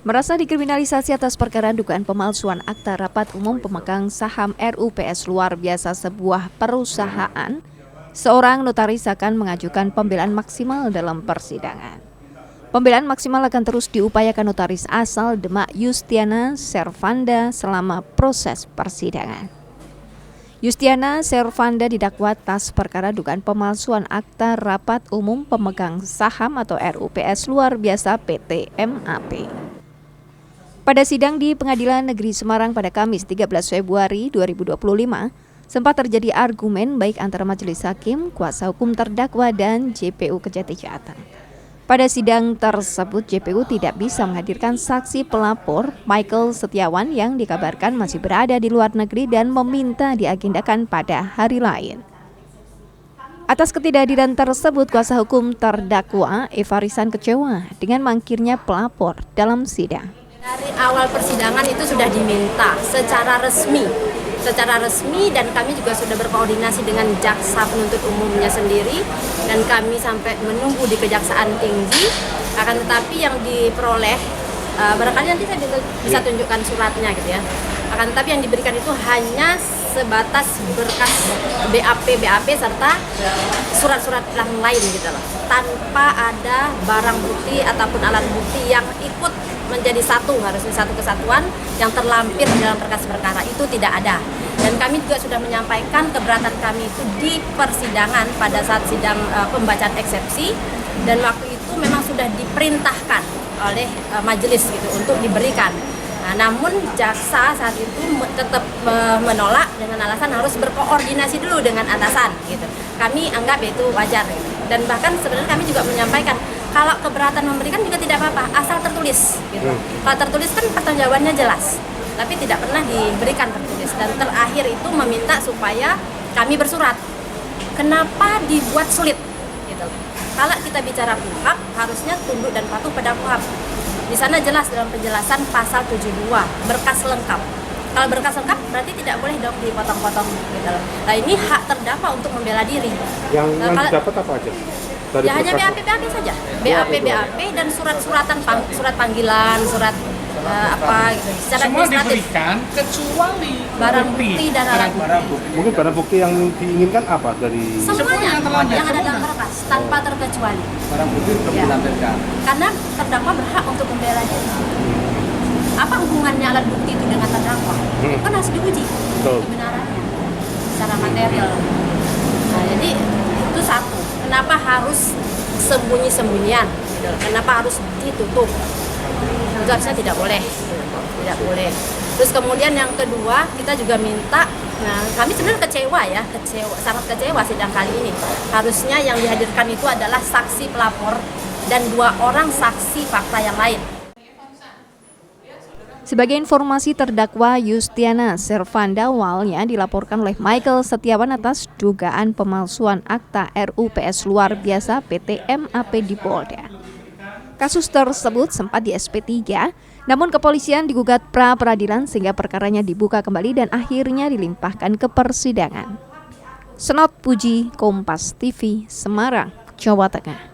merasa dikriminalisasi atas perkara dugaan pemalsuan akta rapat umum pemegang saham RUPS luar biasa sebuah perusahaan, seorang notaris akan mengajukan pembelaan maksimal dalam persidangan. Pembelaan maksimal akan terus diupayakan notaris asal Demak Yustiana Servanda selama proses persidangan. Yustiana Servanda didakwa atas perkara dugaan pemalsuan akta rapat umum pemegang saham atau RUPS luar biasa PT MAP. Pada sidang di Pengadilan Negeri Semarang pada Kamis 13 Februari 2025, sempat terjadi argumen baik antara majelis hakim, kuasa hukum terdakwa dan JPU Kejati Jateng. Pada sidang tersebut, JPU tidak bisa menghadirkan saksi pelapor Michael Setiawan yang dikabarkan masih berada di luar negeri dan meminta diagendakan pada hari lain. Atas ketidakhadiran tersebut, kuasa hukum terdakwa Evarisan kecewa dengan mangkirnya pelapor dalam sidang. Dari awal persidangan itu sudah diminta secara resmi dan kami juga sudah berkoordinasi dengan jaksa penuntut umumnya sendiri dan kami sampai menunggu di Kejaksaan Tinggi. Akan tetapi yang diperoleh barangkali nanti saya bisa tunjukkan suratnya gitu ya. Akan tetapi yang diberikan itu hanya sebatas berkas BAP serta surat-surat yang lain gitu loh, tanpa ada barang bukti ataupun alat bukti yang ikut menjadi satu, harusnya satu kesatuan yang terlampir dalam berkas perkara itu tidak ada. Dan kami juga sudah menyampaikan keberatan kami itu di persidangan pada saat sidang pembacaan eksepsi, dan waktu itu memang sudah diperintahkan oleh majelis gitu untuk diberikan. Nah, namun jaksa saat itu tetap menolak dengan alasan harus berkoordinasi dulu dengan atasan gitu. Kami anggap itu wajar gitu. Dan bahkan sebenarnya kami juga menyampaikan kalau keberatan memberikan juga tidak apa-apa asal tertulis gitu. Kalau tertulis kan pertanggungjawabannya jelas, tapi tidak pernah diberikan tertulis. Dan terakhir itu meminta supaya kami bersurat. Kenapa dibuat sulit gitu. Kalau kita bicara KUHP harusnya tunduk dan patuh pada KUHP. Di sana jelas dalam penjelasan pasal 72, berkas lengkap. Kalau berkas lengkap berarti tidak boleh dong dipotong-potong gitu loh. Nah, ini hak terdakwa untuk membela diri. Yang didapat apa aja? Ya hanya BAP saja. BAP dan surat panggilan, surat apa gitu. Secara semua diberikan kecuali barang bukti dan alat bukti. Mungkin barang bukti yang diinginkan apa dari semuanya yang ada dalam berkas tanpa terkecuali. Barang bukti belum dilampirkan. Karena terdakwa berhak untuk membela diri. Apa hubungannya alat bukti itu dengan terdakwa? Kan harus diuji kebenarannya secara material. Nah, jadi itu satu. Kenapa harus sembunyi-sembunyian? Gitu. Kenapa harus ditutup? Itu harusnya tidak boleh. Terus kemudian yang kedua, kita juga minta, nah kami sebenarnya sangat kecewa sidang kali ini. Harusnya yang dihadirkan itu adalah saksi pelapor dan 2 orang saksi fakta yang lain. Sebagai informasi, terdakwa Yustiana Servanda awalnya dilaporkan oleh Michael Setiawan atas dugaan pemalsuan akta RUPS luar biasa PT MAP di Polda. Kasus tersebut sempat di SP3, namun kepolisian digugat pra-peradilan sehingga perkaranya dibuka kembali dan akhirnya dilimpahkan ke persidangan. Senot Puji, Kompas TV, Semarang, Jawa Tengah.